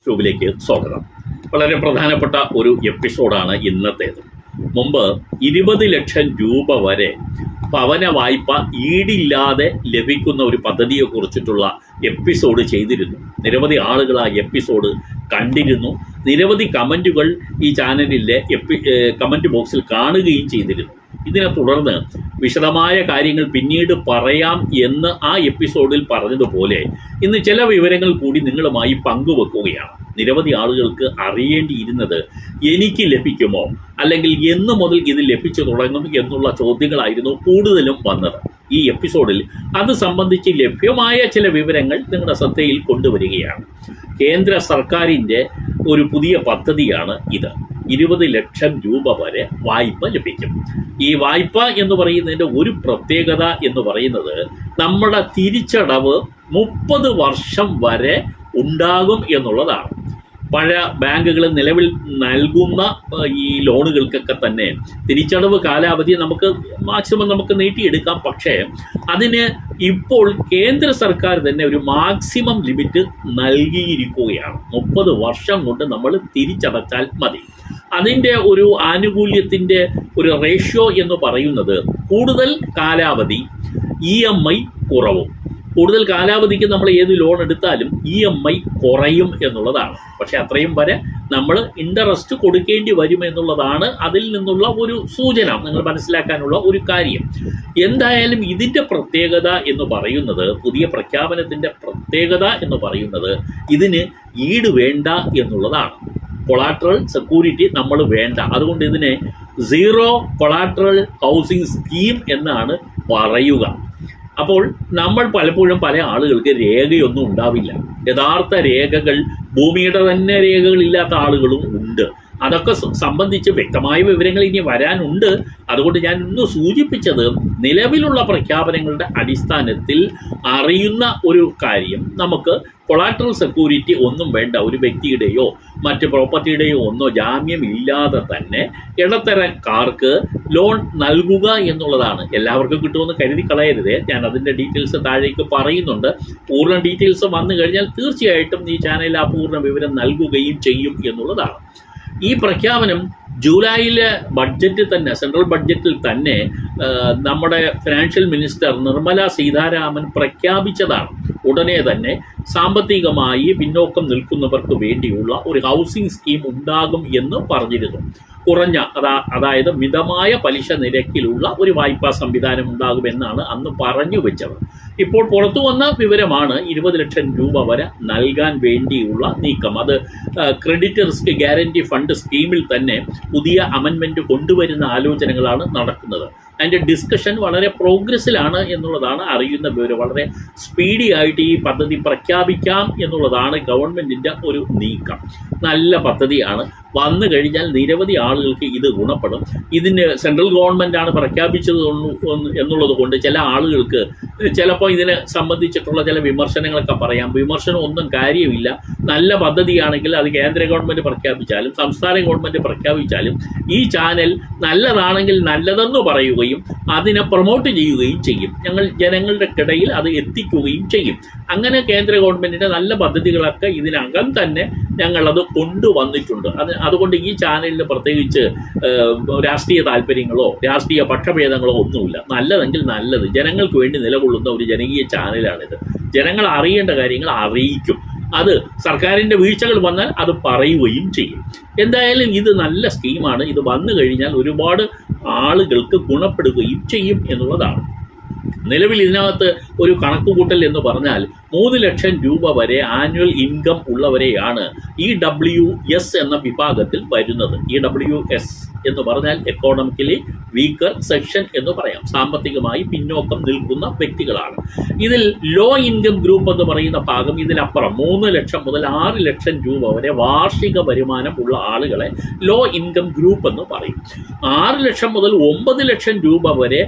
ട്യൂബിലേക്ക് സ്വാഗതം. വളരെ പ്രധാനപ്പെട്ട ഒരു എപ്പിസോഡാണ് ഇന്നത്തേത്. മുമ്പ് 20 ലക്ഷം രൂപ വരെ ഭവന വായ്പ ഈടില്ലാതെ ലഭിക്കുന്ന ഒരു പദ്ധതിയെക്കുറിച്ചിട്ടുള്ള എപ്പിസോഡ് ചെയ്തിരുന്നു. നിരവധി ആളുകൾ ആ എപ്പിസോഡ് കണ്ടിരുന്നു. നിരവധി കമൻറ്റുകൾ ഈ ചാനലിലെ കമൻറ്റ് ബോക്സിൽ കാണുകയും ചെയ്തിരുന്നു. ഇതിനെ തുടർന്ന് വിശദമായ കാര്യങ്ങൾ പിന്നീട് പറയാം എന്ന് ആ എപ്പിസോഡിൽ പറഞ്ഞതുപോലെ ഇന്ന് ചില വിവരങ്ങൾ കൂടി നിങ്ങളുമായി പങ്കുവെക്കുകയാണ്. നിരവധി ആളുകൾക്ക് അറിയേണ്ടിയിരുന്നത് എനിക്ക് ലഭിക്കുമോ, അല്ലെങ്കിൽ എന്ന് മുതൽ ഇത് ലഭിച്ചു തുടങ്ങും എന്നുള്ള ചോദ്യങ്ങളായിരുന്നു കൂടുതലും വന്നത്. ഈ എപ്പിസോഡിൽ അത് സംബന്ധിച്ച് ലഭ്യമായ ചില വിവരങ്ങൾ നിങ്ങളുടെ ശ്രദ്ധയിൽ കൊണ്ടുവരികയാണ്. കേന്ദ്ര സർക്കാരിൻ്റെ ഒരു പുതിയ പദ്ധതിയാണ് ഇത്. 20 ലക്ഷം രൂപ വരെ വായ്പ ലഭിക്കും. ഈ വായ്പ എന്ന് പറയുന്നതിൻ്റെ ഒരു പ്രത്യേകത എന്ന് പറയുന്നത് നമ്മുടെ തിരിച്ചടവ് 30 വർഷം വരെ ഉണ്ടാകും എന്നുള്ളതാണ്. പഴയ ബാങ്കുകൾ നിലവിൽ നൽകുന്ന ഈ ലോണുകൾക്കൊക്കെ തന്നെ തിരിച്ചടവ് കാലാവധി മാക്സിമം നമുക്ക് നീട്ടിയെടുക്കാം. പക്ഷേ അതിന് ഇപ്പോൾ കേന്ദ്ര സർക്കാർ തന്നെ ഒരു മാക്സിമം ലിമിറ്റ് നൽകിയിരിക്കുകയാണ്. 30 വർഷം കൊണ്ട് നമ്മൾ തിരിച്ചടച്ചാൽ മതി. അതിൻ്റെ ഒരു ആനുകൂല്യത്തിൻ്റെ ഒരു റേഷ്യോ എന്ന് പറയുന്നത് കൂടുതൽ കാലാവധി EMI കുറവും. കൂടുതൽ കാലാവധിക്ക് നമ്മൾ ഏത് ലോൺ എടുത്താലും EMI കുറയും എന്നുള്ളതാണ്. പക്ഷേ അത്രയും വരെ നമ്മൾ ഇൻട്രസ്റ്റ് കൊടുക്കേണ്ടി വരും എന്നുള്ളതാണ് അതിൽ നിന്നുള്ള ഒരു സൂചന, നിങ്ങൾ മനസ്സിലാക്കാനുള്ള ഒരു കാര്യം. എന്തായാലും ഇതിൻ്റെ പ്രത്യേകത എന്ന് പറയുന്നത്, പുതിയ പ്രഖ്യാപനത്തിൻ്റെ പ്രത്യേകത എന്ന് പറയുന്നത് ഇതിന് ഈട് വേണ്ട എന്നുള്ളതാണ്. കൊളാട്രൽ സെക്യൂരിറ്റി നമ്മൾ വേണ്ട. അതുകൊണ്ട് ഇതിനെ സീറോ കൊളാട്രൽ ഹൗസിംഗ് സ്കീം എന്നാണ് പറയുക. അപ്പോൾ നമ്മൾ പലപ്പോഴും പല ആളുകൾക്ക് രേഖയൊന്നും ഉണ്ടാവില്ല. യഥാർത്ഥ രേഖകൾ, ഭൂമിയുടെ തന്നെ രേഖകളില്ലാത്ത ആളുകളും ഉണ്ട്. അതൊക്കെ സംബന്ധിച്ച് വ്യക്തമായ വിവരങ്ങൾ ഇനി വരാനുണ്ട്. അതുകൊണ്ട് ഞാൻ ഇന്ന് സൂചിപ്പിച്ചത് നിലവിലുള്ള പ്രഖ്യാപനങ്ങളുടെ അടിസ്ഥാനത്തിൽ അറിയുന്ന ഒരു കാര്യം, നമുക്ക് കൊളാട്രൽ സെക്യൂരിറ്റി ഒന്നും വേണ്ട. ഒരു വ്യക്തിയുടെയോ മറ്റ് പ്രോപ്പർട്ടിയുടെയോ ഒന്നോ ജാമ്യം ഇല്ലാതെ തന്നെ ഇടത്തരക്കാർക്ക് ലോൺ നൽകുക എന്നുള്ളതാണ്. എല്ലാവർക്കും കിട്ടുമെന്ന് കരുതി കളയരുതേ. ഞാൻ അതിൻ്റെ ഡീറ്റെയിൽസ് താഴേക്ക് പറയുന്നുണ്ട്. പൂർണ്ണ ഡീറ്റെയിൽസ് വന്നു കഴിഞ്ഞാൽ തീർച്ചയായിട്ടും ഈ ചാനലിൽ ആ പൂർണ്ണ വിവരം നൽകുകയും ചെയ്യും എന്നുള്ളതാണ്. ഈ പ്രഖ്യാപനം ജൂലൈയിലെ ബഡ്ജറ്റിൽ തന്നെ, സെൻട്രൽ ബഡ്ജറ്റിൽ തന്നെ നമ്മുടെ ഫിനാൻഷ്യൽ മിനിസ്റ്റർ നിർമ്മല സീതാരാമൻ പ്രഖ്യാപിച്ചതാണ്. ഉടനെ തന്നെ സാമ്പത്തികമായി പിന്നോക്കം നിൽക്കുന്നവർക്ക് വേണ്ടിയുള്ള ഒരു ഹൗസിംഗ് സ്കീം ഉണ്ടാകും എന്ന് പറഞ്ഞിരുന്നു. കുറഞ്ഞ അതായത് മിതമായ പലിശ നിരക്കിലുള്ള ഒരു വായ്പാ സംവിധാനം ഉണ്ടാകുമെന്നാണ് അന്ന് പറഞ്ഞു വെച്ചത്. ഇപ്പോൾ പുറത്തു വന്ന വിവരമാണ് 20 ലക്ഷം രൂപ വരെ നൽകാൻ വേണ്ടിയുള്ള നീക്കം. അത് ക്രെഡിറ്റ് റിസ്ക് ഗ്യാരണ്ടി ഫണ്ട് സ്കീമിൽ തന്നെ പുതിയ അമെൻമെൻറ്റ് കൊണ്ടുവരുന്ന ആലോചനകളാണ് നടക്കുന്നത്. അതിൻ്റെ ഡിസ്കഷൻ വളരെ പ്രോഗ്രസ്സിലാണ് എന്നുള്ളതാണ് അറിയുന്ന വിവരം. വളരെ സ്പീഡി ആയിട്ട് ഈ പദ്ധതി പ്രഖ്യാപിക്കാം എന്നുള്ളതാണ് ഗവൺമെൻറ്റിൻ്റെ ഒരു നീക്കം. നല്ല പദ്ധതിയാണ്. വന്നു കഴിഞ്ഞാൽ നിരവധി ആളുകൾക്ക് ഇത് ഗുണപ്പെടും. ഇതിന് സെൻട്രൽ ഗവൺമെൻറ്റാണ് പ്രഖ്യാപിച്ചത് എന്നുള്ളത് കൊണ്ട് ചില ആളുകൾക്ക് ചിലപ്പോൾ ഇതിനെ സംബന്ധിച്ചിട്ടുള്ള ചില വിമർശനങ്ങളൊക്കെ പറയാം. വിമർശനം ഒന്നും കാര്യമില്ല. നല്ല പദ്ധതിയാണെങ്കിൽ അത് കേന്ദ്ര ഗവൺമെൻറ് പ്രഖ്യാപിച്ചാലും സംസ്ഥാന ഗവൺമെൻറ് പ്രഖ്യാപിച്ചാലും ഈ ചാനൽ നല്ലതാണെങ്കിൽ നല്ലതെന്ന് പറയുകയും അതിനെ പ്രൊമോട്ട് ചെയ്യുകയും ചെയ്യും. ഞങ്ങൾ ജനങ്ങളുടെ ഇടയിൽ അത് എത്തിക്കുകയും ചെയ്യും. അങ്ങനെ കേന്ദ്ര ഗവൺമെൻറ്റിൻ്റെ നല്ല പദ്ധതികളൊക്കെ ഇതിനകം തന്നെ ഞങ്ങളത് കൊണ്ടുവന്നിട്ടുണ്ട്. അതുകൊണ്ട് ഈ ചാനലിൽ പ്രത്യേകിച്ച് രാഷ്ട്രീയ താല്പര്യങ്ങളോ രാഷ്ട്രീയ പക്ഷഭേദങ്ങളോ ഒന്നുമില്ല. നല്ലതെങ്കിൽ നല്ലത്, ജനങ്ങൾക്ക് വേണ്ടി നിലകൊള്ളുന്ന ഒരു ജനകീയ ചാനലാണിത്. ജനങ്ങൾ അറിയേണ്ട കാര്യങ്ങൾ അറിയിക്കും. അത് സർക്കാരിൻ്റെ വീഴ്ചകൾ വന്നാൽ അത് പറയുകയും ചെയ്യും. എന്തായാലും ഇത് നല്ല സ്കീമാണ്. ഇത് വന്നു കഴിഞ്ഞാൽ ഒരുപാട് ആളുകൾക്ക് ഗുണപ്പെടുകയും ചെയ്യും എന്നുള്ളതാണ്. നിലവിൽ ഇതിനകത്ത് ഒരു കണക്കുകൂട്ടൽ എന്ന് പറഞ്ഞാൽ 3 ലക്ഷം രൂപ വരെ ആനുവൽ ഇൻകം ഉള്ളവരെയാണ് EWS എന്ന വിഭാഗത്തിൽ വരുന്നത്. EWS എന്ന് പറഞ്ഞാൽ എക്കോണമിക്കലി വീക്കർ സെക്ഷൻ എന്ന് പറയാം. സാമ്പത്തികമായി പിന്നോക്കം നിൽക്കുന്ന വ്യക്തികളാണ്. ഇതിൽ ലോ ഇൻകം ഗ്രൂപ്പ് എന്ന് പറയുന്ന ഭാഗം ഇതിനപ്പുറം 3 ലക്ഷം മുതൽ 6 ലക്ഷം രൂപ വരെ വാർഷിക വരുമാനം ഉള്ള ആളുകളെ ലോ ഇൻകം ഗ്രൂപ്പ് എന്ന് പറയും. 6 ലക്ഷം മുതൽ 9 ലക്ഷം രൂപ വരെ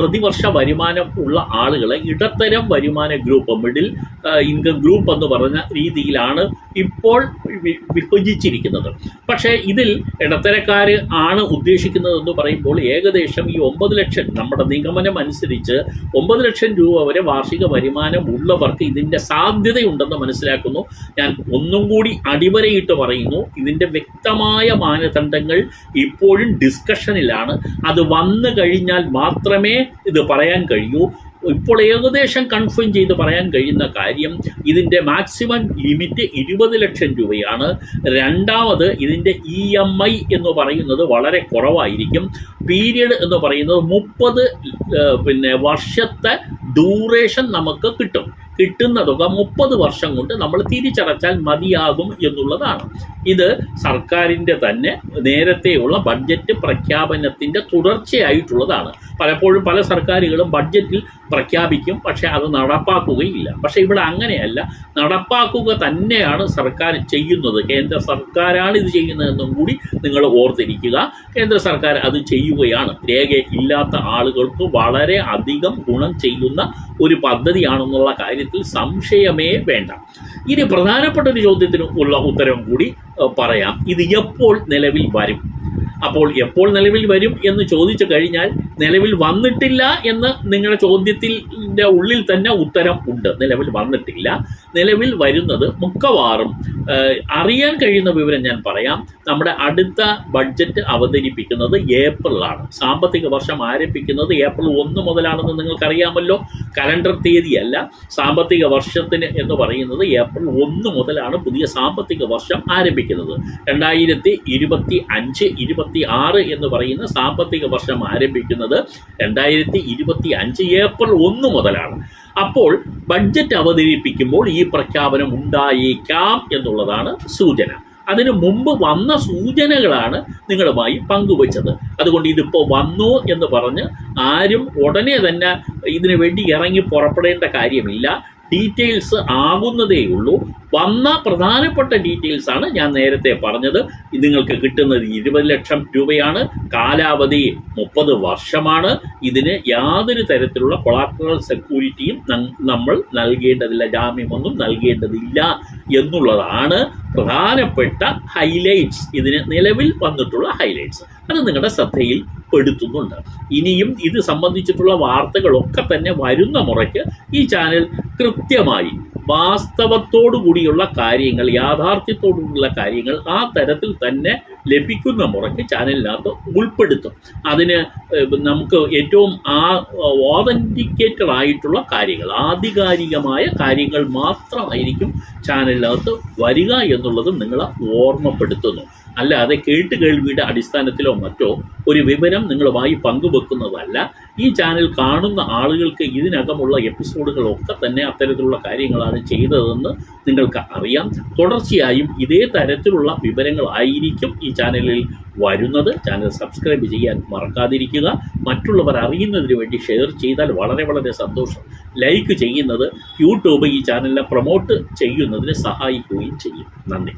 പ്രതിവർഷ വരുമാനം ഉള്ള ആളുകളെ ഇടത്തരം വരുമാന ഗ്രൂപ്പ്, മിഡിൽ അല്ലെങ്കിൽ ഇൻകം ഗ്രൂപ്പ് എന്ന് പറഞ്ഞ രീതിയിലാണ് ഇപ്പോൾ വിഭജിച്ചിരിക്കുന്നത്. പക്ഷേ ഇതിൽ ഇടത്തരക്കാർ ആണ് ഉദ്ദേശിക്കുന്നതെന്ന് പറയുമ്പോൾ ഏകദേശം ഈ 9 ലക്ഷം, നമ്മുടെ നിഗമനം അനുസരിച്ച് 9 ലക്ഷം രൂപ വരെ വാർഷിക വരുമാനം ഉള്ളവർക്ക് ഇതിൻ്റെ സാധ്യതയുണ്ടെന്ന് മനസ്സിലാക്കുന്നു. ഞാൻ ഒന്നും കൂടി അടിവരയിട്ട് പറയുന്നു, ഇതിൻ്റെ വ്യക്തമായ മാനദണ്ഡങ്ങൾ ഇപ്പോഴും ഡിസ്കഷനിലാണ്. അത് വന്നു കഴിഞ്ഞാൽ മാത്രമേ ഇത് പറയാൻ കഴിയൂ. ഇപ്പോൾ ഏകദേശം കൺഫേം ചെയ്ത് പറയാൻ കഴിയുന്ന കാര്യം, ഇതിൻ്റെ മാക്സിമം ലിമിറ്റ് 20 ലക്ഷം രൂപയാണ്. രണ്ടാമത് ഇതിൻ്റെ EMI എന്ന് പറയുന്നത് വളരെ കുറവായിരിക്കും. പീരിയഡ് എന്ന് പറയുന്നത് 30 വർഷത്തെ ഡ്യൂറേഷൻ നമുക്ക് കിട്ടുന്ന തുക 30 വർഷം കൊണ്ട് നമ്മൾ തിരിച്ചടച്ചാൽ മതിയാകും എന്നുള്ളതാണ്. ഇത് സർക്കാരിൻ്റെ തന്നെ നേരത്തെയുള്ള ബഡ്ജറ്റ് പ്രഖ്യാപനത്തിൻ്റെ തുടർച്ചയായിട്ടുള്ളതാണ്. പലപ്പോഴും പല സർക്കാരുകളും ബഡ്ജറ്റിൽ പ്രഖ്യാപിക്കും, പക്ഷേ അത് നടപ്പാക്കുകയില്ല. പക്ഷേ ഇവിടെ അങ്ങനെയല്ല, നടപ്പാക്കുക തന്നെയാണ് സർക്കാർ ചെയ്യുന്നത്. കേന്ദ്ര സർക്കാരാണ് ഇത് ചെയ്യുന്നതെന്നും കൂടി നിങ്ങൾ ഓർത്തിരിക്കുക. കേന്ദ്ര സർക്കാർ അത് ചെയ്യുകയാണ്. രേഖയില്ലാത്ത ആളുകൾക്ക് വളരെ അധികം ഗുണം ചെയ്യുന്ന ഒരു പദ്ധതിയാണെന്നുള്ള കാര്യത്തിൽ സംശയമേ വേണ്ട. ഇനി പ്രധാനപ്പെട്ട ഒരു ചോദ്യത്തിന് ഉള്ള ഉത്തരം കൂടി പറയാം. ഇത് എപ്പോൾ നിലവിൽ വരും? അപ്പോൾ എപ്പോൾ നിലവിൽ വരും എന്ന് ചോദിച്ചു കഴിഞ്ഞാൽ, നിലവിൽ വന്നിട്ടില്ല എന്ന് നിങ്ങളുടെ ചോദ്യത്തിൻ്റെ ഉള്ളിൽ തന്നെ ഉത്തരം ഉണ്ട്. നിലവിൽ വന്നിട്ടില്ല. നിലവിൽ വരുന്നത് മിക്കവാറും അറിയാൻ കഴിയുന്ന വിവരം ഞാൻ പറയാം. നമ്മുടെ അടുത്ത ബഡ്ജറ്റ് അവതരിപ്പിക്കുന്നത് ഏപ്രിലാണ്. സാമ്പത്തിക വർഷം ആരംഭിക്കുന്നത് ഏപ്രിൽ 1 മുതലാണെന്ന് നിങ്ങൾക്കറിയാമല്ലോ. കലണ്ടർ തീയതിയല്ല, സാമ്പത്തിക വർഷത്തിന് എന്ന് പറയുന്നത് ഏപ്രിൽ 1 മുതലാണ് പുതിയ സാമ്പത്തിക വർഷം ആരംഭിക്കുന്നത്. 2025-26 എന്ന് പറയുന്ന സാമ്പത്തിക വർഷം ആരംഭിക്കുന്നത് 2025 ഏപ്രിൽ 1 മുതലാണ്. അപ്പോൾ ബഡ്ജറ്റ് അവതരിപ്പിക്കുമ്പോൾ ഈ പ്രഖ്യാപനം ഉണ്ടായേക്കാം എന്നുള്ളതാണ് സൂചന. അതിന് മുമ്പ് വന്ന സൂചനകളാണ് നിങ്ങളുമായി പങ്കുവച്ചത്. അതുകൊണ്ട് ഇതിപ്പോൾ വന്നു എന്ന് പറഞ്ഞ് ആരും ഉടനെ തന്നെ ഇതിനു വേണ്ടി ഇറങ്ങി പുറപ്പെടേണ്ട കാര്യമില്ല. ഡീറ്റെയിൽസ് ആകുന്നതേയുള്ളൂ. വന്ന പ്രധാനപ്പെട്ട ഡീറ്റെയിൽസാണ് ഞാൻ നേരത്തെ പറഞ്ഞത്. നിങ്ങൾക്ക് കിട്ടുന്നത് 20 ലക്ഷം രൂപയാണ്. കാലാവധി 30 വർഷമാണ്. ഇതിന് യാതൊരു തരത്തിലുള്ള കൊളാറ്ററൽ സെക്യൂരിറ്റിയും നമ്മൾ നൽകേണ്ടതില്ല, ജാമ്യമൊന്നും നൽകേണ്ടതില്ല എന്നുള്ളതാണ് പ്രധാനപ്പെട്ട ഹൈലൈറ്റ്സ്. ഇതിന് നിലവിൽ വന്നിട്ടുള്ള ഹൈലൈറ്സ് അത് നിങ്ങളുടെ ശ്രദ്ധയിൽ പെടുത്തുന്നുണ്ട്. ഇനിയും ഇത് സംബന്ധിച്ചിട്ടുള്ള വാർത്തകളൊക്കെ തന്നെ വരുന്ന മുറയ്ക്ക് ഈ ചാനൽ കൃത്യമായി വാസ്തവത്തോടു കൂടിയുള്ള കാര്യങ്ങൾ, യാഥാർത്ഥ്യത്തോടുള്ള കാര്യങ്ങൾ ആ തരത്തിൽ തന്നെ ലഭിക്കുന്ന മുറയ്ക്ക് ചാനലിനകത്ത് ഉൾപ്പെടുത്തും. അതിന് നമുക്ക് ഏറ്റവും ഓതൻറ്റിക്കേറ്റഡ് ആയിട്ടുള്ള കാര്യങ്ങൾ, ആധികാരികമായ കാര്യങ്ങൾ മാത്രമായിരിക്കും ചാനലിനകത്ത് വരിക എന്നുള്ളതും നിങ്ങളെ ഓർമ്മപ്പെടുത്തുന്നു. അല്ലാതെ കേൾവിയുടെ അടിസ്ഥാനത്തിലോ മറ്റോ ഒരു വിവരം നിങ്ങളുമായി പങ്കുവെക്കുന്നതല്ല. ഈ ചാനൽ കാണുന്ന ആളുകൾക്ക് ഇതിനകമുള്ള എപ്പിസോഡുകളൊക്കെ തന്നെ അത്തരത്തിലുള്ള കാര്യങ്ങളാണ് ചെയ്തതെന്ന് നിങ്ങൾക്ക് അറിയാം. തുടർച്ചയായും ഇതേ തരത്തിലുള്ള വിവരങ്ങളായിരിക്കും ഈ ചാനലിൽ വരുന്നത്. ചാനൽ സബ്സ്ക്രൈബ് ചെയ്യാൻ മറക്കാതിരിക്കുക. മറ്റുള്ളവർ അറിയുന്നതിന് വേണ്ടി ഷെയർ ചെയ്താൽ വളരെ വളരെ സന്തോഷം. ലൈക്ക് ചെയ്യുന്നത് യൂട്യൂബ് ഈ ചാനലിനെ പ്രൊമോട്ട് ചെയ്യുന്നതിന് സഹായിക്കുകയും ചെയ്യും. നന്ദി.